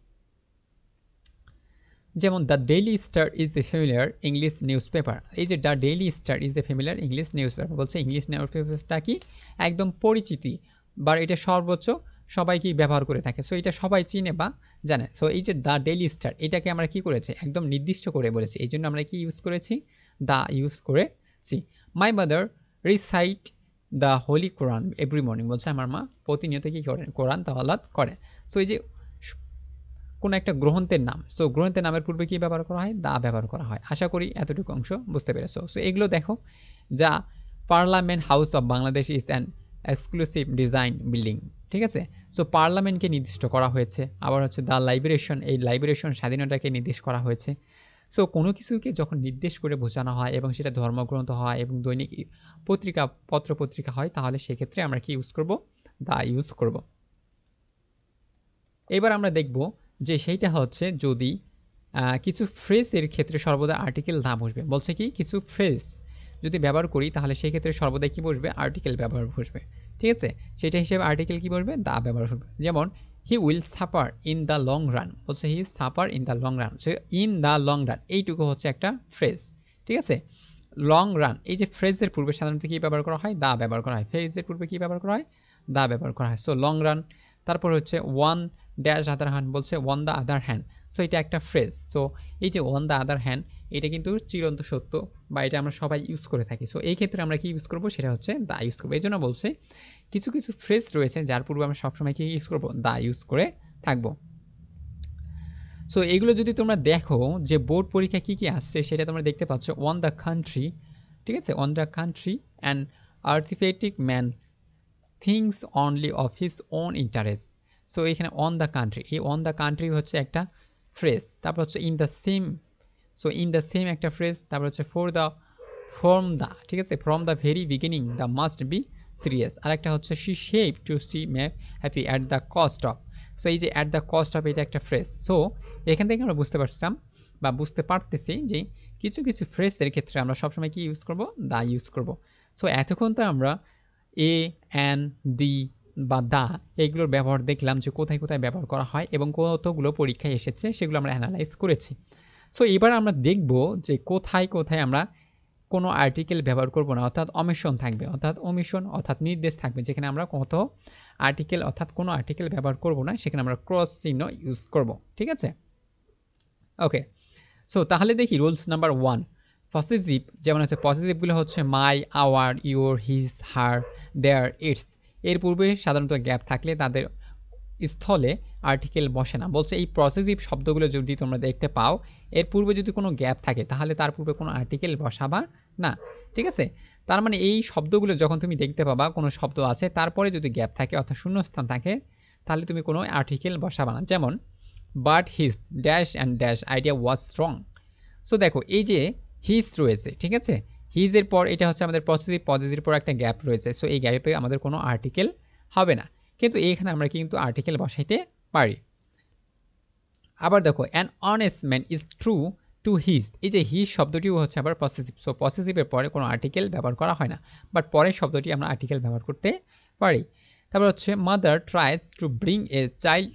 যেমন the daily star is a familiar English news paper. এই যে the daily star is a familiar English news paper বলছে ইংলিশ নিউজ পেপারটা কি একদম পরিচিতি, বা এটা সর্বোচ্চ সবাই কি ব্যবহার করে থাকে, সো এটা সবাই চিনে বা জানে। সো এই যে দ্য ডেইলি স্টার, এটাকে আমরা কি করেছি, একদম নির্দিষ্ট করে বলেছি, এই জন্য আমরা কি ইউজ করেছি, দ্য ইউজ করেছি। My mother recite the Holi Quran every morning, বলছে আমার মা প্রতিনিয়ত কি করেন, কোরআন তাওয়ালাত করেন। সো এই যে কোনো একটা গ্রন্থের নাম, সো গ্রন্থের নামের পূর্বে কী ব্যবহার করা হয়, দা ব্যবহার করা হয়। আশা করি এতটুকু অংশ বুঝতে পেরেছো। সো এগুলো দেখো, যা parliament house of Bangladesh is an exclusive design building, ঠিক আছে। সো পার্লামেন্টকে নির্দিষ্ট করা হয়েছে, আবার হচ্ছে দ্য লাইব্রেশন, এই লাইব্রেশন স্বাধীনতাকে নির্দেশ করা হয়েছে। সো কোনো কিছুকে যখন নির্দেশ করে বোঝানো হয় এবং সেটা ধর্মগ্রন্থ হয় এবং দৈনিক পত্রিকা পত্রপত্রিকা হয় তাহলে সেক্ষেত্রে আমরা কি ইউজ করব, দা ইউজ করব। এবার আমরা দেখব যে সেইটা হচ্ছে যদি কিছু ফ্রেজের ক্ষেত্রে সর্বদা আর্টিকেল না বসবে। বলছে কি কিছু ফ্রেজ যদি ব্যবহার করি তাহলে সেই ক্ষেত্রে সর্বদাই কি বসবে, আর্টিকেল ব্যবহার বসবে, ঠিক আছে। সেটা হিসেবে আর্টিকেল কি বসবে, দা ব্যবহার করবে। যেমন he will suffer in the long run, বলছে he suffer in the long run, সে ইন দ্য লং রান এইটুকু হচ্ছে একটা ফ্রেজ, ঠিক আছে। লং রান, এই যে ফ্রেজের পূর্বে সাধারণত কী ব্যবহার করা হয়, দা ব্যবহার করা হয়। ফ্রেজের পূর্বে কী ব্যবহার করা হয়, দা ব্যবহার করা হয়। সো লং রান, তারপর হচ্ছে ওয়ান ড্যাশ আদার হ্যান্ড, বলছে one the other hand. So এটা একটা ফ্রেজ। সো এই যে ওয়ান দ্য আদার হ্যান্ড, এটা কিন্তু চিরন্ত সত্য, বা এটা আমরা সবাই ইউজ করে থাকি। সো এই ক্ষেত্রে আমরা কি ইউজ করবো, সেটা হচ্ছে দা ইউজ করবো। এই জন্য বলছে কিছু কিছু ফ্রেজ রয়েছে যার পূর্বে আমরা সবসময় কি ইউজ করবো, দা ইউজ করে থাকবো। সো এইগুলো যদি তোমরা দেখো যে বোর্ড পরীক্ষা কী কী আসছে সেটা তোমরা দেখতে পাচ্ছ। অন দ্য কান্ট্রি, ঠিক আছে, অন দ্য কান্ট্রি অ্যান্ড আর্টিফেক্টিক man thinks only of his own interest. So এখানে অন দ্য কান্ট্রি, এই অন দ্য কান্ট্রি হচ্ছে একটা ফ্রেজ, তারপর হচ্ছে in the same, so in the same একটা ফ্রেজ, তারপর হচ্ছে ফর দ্য, ফ্রম দ্য, ঠিক আছে, from the very beginning the must be serious. আর একটা হচ্ছে she shape to see me happy at the cost of. So এই যে অ্যাট দ্য কস্ট অফ এটা একটা ফ্রেজ। সো এখান থেকে আমরা বুঝতে পারছিলাম বা বুঝতে পারতেছি যে কিছু কিছু ফ্রেজের ক্ষেত্রে আমরা সবসময় কি ইউজ করব, দা ইউজ করব। সো এতক্ষণ তো আমরা এ, অ্যান, দি বা দা এগুলোর ব্যবহার দেখলাম যে কোথায় কোথায় ব্যবহার করা হয় এবং কতগুলো পরীক্ষায় এসেছে সেগুলো আমরা অ্যানালাইজ করেছি। সো এবার আমরা দেখব যে কোথায় কোথায় আমরা কোনো আর্টিকেল ব্যবহার করব না, অর্থাৎ অমিশন থাকবে, অর্থাৎ ওমিশন অর্থাৎ নির্দেশ থাকবে, যেখানে আমরা কত আর্টিকেল অর্থাৎ কোনো আর্টিকেল ব্যবহার করব না, সেখানে আমরা ক্রস চিহ্ন ইউজ করব, ঠিক আছে। ওকে, সো তাহলে দেখি রুলস নাম্বার 1। পসেসিভ যেমন হচ্ছে, পসেসিভগুলো হচ্ছে my, our, your, his, her, their its, এর পূর্বে সাধারণত গ্যাপ থাকলে তাদের স্থলে আর্টিকেল বসে না। বলছে এই পসেসিভ শব্দগুলো যদি তোমরা দেখতে পাও, এর পূর্বে যদি কোনো গ্যাপ থাকে তাহলে তার পূর্বে কোনো আর্টিকেল বসাবা না। ঠিক আছে? তার মানে এই শব্দগুলো যখন তুমি দেখতে পাবা কোনো শব্দ আছে তারপরে যদি গ্যাপ থাকে অর্থাৎ শূন্যস্থান থাকে, তাহলে তুমি কোনো আর্টিকেল বসাবা না। যেমন but his dash and dash idea was strong. So দেখো এই যে হিজ রয়েছে, ঠিক আছে, হিজের পর এটা হচ্ছে আমাদের পসেসিভ, পসেসিভের পর একটা গ্যাপ রয়েছে। সো এই গ্যাপে আমাদের কোনো আর্টিকেল হবে না, কিন্তু এইখানে আমরা কিন্তু আর্টিকেল বসাইতে পারি। আবার দেখো an honest man is true to his, এই যে হিজ শব্দটিও হচ্ছে আবার পসেসিভ। সো পসেসিভের পরে কোনো আর্টিকেল ব্যবহার করা হয় না, বাট পরের শব্দটি আমরা আর্টিকেল ব্যবহার করতে পারি। তারপর হচ্ছে mother tries to bring a child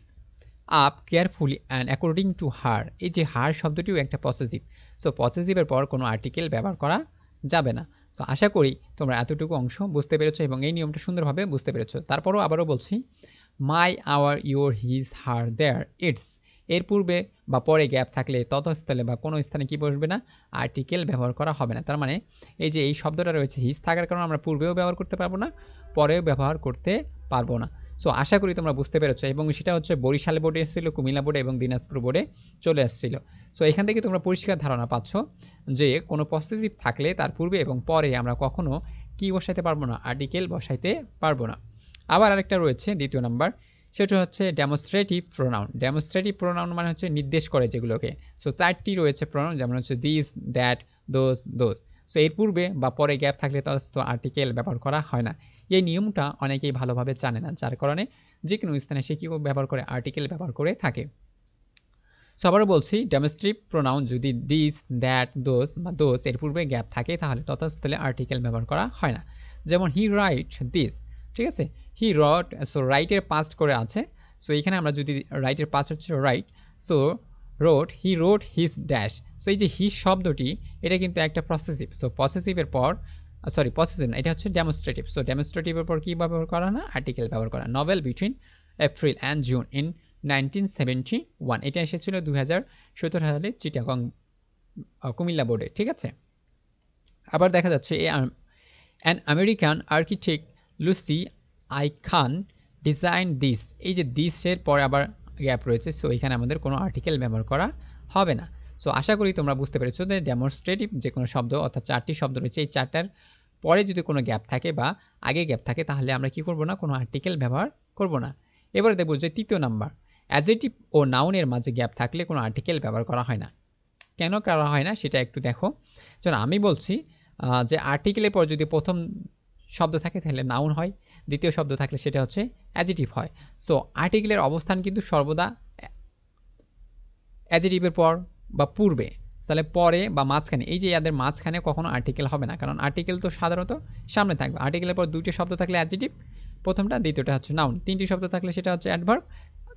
up carefully and according to her, এই যে হার শব্দটিও একটা পসেসিভ। সো পসেসিভের পর কোনো আর্টিকেল ব্যবহার করা যাবে না। তো আশা করি তোমরা এতটুকু অংশ বুঝতে পেরেছো এবং এই নিয়মটা সুন্দরভাবে বুঝতে পেরেছো। তারপরও আবারও বলছি, my, our, your, his, her, their, its, এর পূর্বে বা পরে গ্যাপ থাকলে ততস্থলে বা কোনো স্থানে কি বসবে না, আর্টিকেল ব্যবহার করা হবে না। তার মানে এই যে এই শব্দটা রয়েছে হিজ থাকার কারণে আমরা পূর্বেও ব্যবহার করতে পারবো না, পরেও ব্যবহার করতে পারবো না। সো আশা করি তোমরা বুঝতে পেরেছো এবং সেটা হচ্ছে বরিশাল বোর্ডে এসেছিল, কুমিল্লা বোর্ডে এবং দিনাজপুর বোর্ডে চলে আসছিল। সো এখান থেকে তোমরা পরিষ্কার ধারণা পাচ্ছ যে কোনো পসেসিভ থাকলে তার পূর্বে এবং পরে আমরা কখনো কি বসাইতে পারবো না, আর্টিকেল বসাইতে পারবো না। আবার আরেকটা রয়েছে দ্বিতীয় নাম্বার, সেটা হচ্ছে ডেমনস্ট্রেটিভ প্রোনাউন। ডেমনস্ট্রেটিভ প্রোনাউন মানে হচ্ছে নির্দেশ করে যেগুলোকে। সো 4টি রয়েছে প্রোনাউন, যেমন হচ্ছে দিস, দ্যাট, দোজ। সো এর পূর্বে বা পরে গ্যাপ থাকলে তো আর্টিকেল ব্যবহার করা হয় না। এই নিয়মটা অনেকেই ভালোভাবে জানে না, যার কারণে যে কোনো স্থানে সে কী ব্যবহার করে, আর্টিকেল ব্যবহার করে থাকে। সো আবারও বলছি, ডেমনস্ট্রেটিভ প্রোনাউন যদি দিস, দ্যাট, দোজ এর পূর্বে গ্যাপ থাকে তাহলে ততস্থলে আর্টিকেল ব্যবহার করা হয় না। যেমন হি রাইট দিস, ঠিক আছে, হি রট, সো রাইটের পাস্ট করে আছে। সো এখানে আমরা যদি রাইটের পাস্ট হচ্ছে write, so he wrote his dash. So এই যে হিজ শব্দটি এটা কিন্তু একটা পসেসিভ। সো পসেসিভের পর পসেসিভ না, এটা হচ্ছে ডেমনস্ট্রেটিভ। সো ডেমনস্ট্রেটিভের পর কী ব্যবহার করা না, আর্টিকেল ব্যবহার করা। Novel between April and June in 1971, এটা এসেছিল 2017 সালে চিটাগং কুমিল্লা বোর্ডে, ঠিক আছে। আবার দেখা যাচ্ছে an American architect Lucy I Khan design this, এই যে দিসের পরে আবার গ্যাপ রয়েছে। সো এখানে আমাদের কোনো আর্টিকেল ব্যবহার করা হবে না। সো আশা করি তোমরা বুঝতে পেরেছো যে ডেমনস্ট্রেটিভ যে কোনো শব্দ অর্থাৎ 4টি শব্দ রয়েছে, এই 4টার পরে যদি কোনো গ্যাপ থাকে বা আগে গ্যাপ থাকে তাহলে আমরা কি করব না, কোনো আর্টিকেল ব্যবহার করব না। এবারে দেখব যে তৃতীয় নাম্বার, অ্যাডজেক্টিভ ও নাউনের মাঝে গ্যাপ থাকলে কোনো আর্টিকেল ব্যবহার করা হয় না। কেন করা হয় না সেটা একটু দেখো। যেমন আমি বলছি যে আর্টিকেলের পর যদি প্রথম শব্দ থাকে তাহলে নাউন হয়, দ্বিতীয় শব্দ থাকলে সেটা হচ্ছে অ্যাডজেক্টিভ হয়। সো আর্টিকেলের অবস্থান কিন্তু সর্বদা অ্যাডজেক্টিভের পর বা পূর্বে, তাহলে পরে বা মাঝখানে, এই যে এদের মাঝখানে কখনো আর্টিকেল হবে না, কারণ আর্টিকেল তো সাধারণত সামনে থাকবে। আর্টিকেলের পর 2টি শব্দ থাকলে অ্যাডজেক্টিভ প্রথমটা, দ্বিতীয়টা হচ্ছে নাউন, 3টি শব্দ থাকলে সেটা হচ্ছে অ্যাডভার্ব,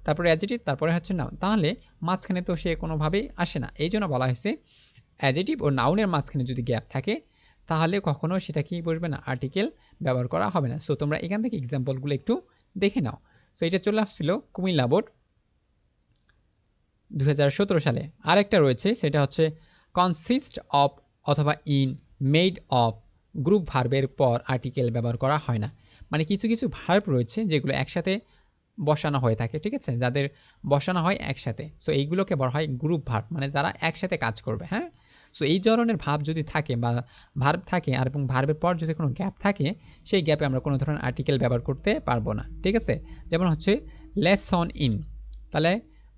তারপরে অ্যাডজেক্টিভ, তারপরে হচ্ছে নাউন। তাহলে মাঝখানে তো সে কোনোভাবেই আসে না। এই জন্য বলা হয়েছে অ্যাডজেক্টিভ ও নাউনের মাঝখানে যদি গ্যাপ থাকে তাহলে কখনো সেটা কি বসবে না, আর্টিকেল ব্যবহার করা হবে না। সো তোমরা এখান থেকে এক্সাম্পলগুলো একটু দেখে নাও। সো এটা চলে আসছিল কুমিল্লা বোর্ড 2017 সালে। আরেকটা রয়েছে সেটা হচ্ছে কনসিস্ট অফ অথবা ইন, মেড অফ, গ্রুপ ভার্বের পর আর্টিকেল ব্যবহার করা হয় না। মানে কিছু কিছু ভার্ব রয়েছে যেগুলো একসাথে বসানো হয়ে থাকে, ঠিক আছে, যাদের বসানো হয় একসাথে। সো এইগুলোকে বলা হয় গ্রুপ ভার্ব, মানে যারা একসাথে কাজ করবে। হ্যাঁ, সো এই ধরনের ভার্ব যদি থাকে বা ভার্ব থাকে আর এবং ভার্বের পর যদি কোনো গ্যাপ থাকে, সেই গ্যাপে আমরা কোনো ধরনের আর্টিকেল ব্যবহার করতে পারবো না, ঠিক আছে। যেমন হচ্ছে লেসন ইন, তাহলে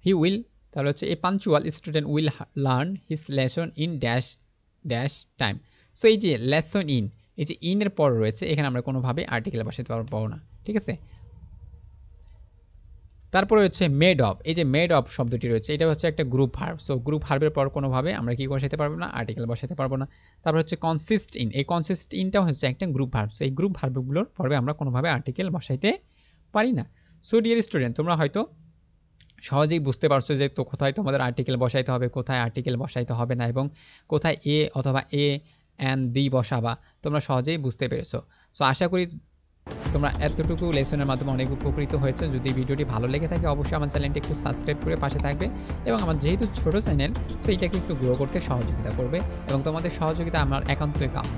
হি উইল, তাহলে হচ্ছে a punctual student will learn his lesson in dash dash time. So এই যে লেসন ইন, এই যে ইনের পর রয়েছে, এখানে আমরা কোনোভাবে আর্টিকেল বসাতে পারবো না, ঠিক আছে। তারপরে হচ্ছে মেড অফ, এই যে মেড অফ শব্দটি রয়েছে এটা হচ্ছে একটা গ্রুপ ভার্ব। সো গ্রুপ ভার্বের পর কোনোভাবে আমরা কি বসাতে পারবো না, আর্টিকেল বসাতে পারবো না। তারপর হচ্ছে কনসিস্ট ইন, এই কনসিস্ট ইনটাও হচ্ছে একটা গ্রুপ ভার্ব। সো এই গ্রুপ ভার্বগুলোর পরে আমরা কোনোভাবে আর্টিকেল বসাইতে পারি না। সো ডিয়ার স্টুডেন্ট, তোমরা হয়তো সহজেই বুঝতে পারছো যে তো কোথায় তোমাদের আর্টিকেল বসাইতে হবে, কোথায় আর্টিকেল বসাইতে হবে না, এবং কোথায় এ অথবা এ অ্যান্ড দি বসাবা তোমরা সহজেই বুঝতে পেরেছো। সো আশা করি তোমরা এতটুকু লেসনের মাধ্যমে অনেক উপকৃত হয়েছো। যদি ভিডিওটি ভালো লেগে থাকে অবশ্যই আমার চ্যানেলটি একটু সাবস্ক্রাইব করে পাশে থাকবে এবং আমার যেহেতু ছোট চ্যানেল সো এটাকে একটু গ্রো করতে সহযোগিতা করবে এবং তোমাদের সহযোগিতা আমার একান্তই কাম্য।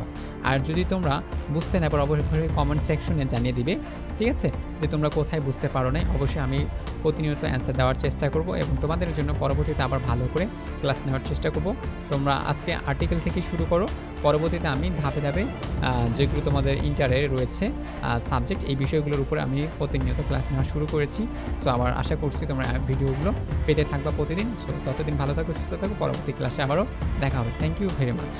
আর যদি তোমরা বুঝতে না পারো অবশ্যই কমেন্ট সেকশনে জানিয়ে দিবে, ঠিক আছে? যে তোমরা কোথায় বুঝতে পারো নাই। অবশ্যই আমি প্রতিনিয়ত অ্যান্সার দেওয়ার চেষ্টা করব এবং তোমাদের জন্য পরবর্তীতে আবার ভালো করে ক্লাস নেওয়ার চেষ্টা করব। তোমরা আজকে আর্টিকেল থেকে শুরু করো, পরবর্তীতে আমি ধাপে ধাপে যেগুলো তোমাদের ইন্টারে রয়েছে সাবজেক্ট এই বিষয়গুলোর উপরে আমি প্রতিনিয়ত ক্লাস নেওয়া শুরু করেছি। সো আবার আশা করছি তোমরা ভিডিওগুলো পেতে থাকবা প্রতিদিন। সো ততদিন ভালো থাকো, সুস্থ থাকো, পরবর্তী ক্লাসে আবারও দেখা হবে। Thank you very much.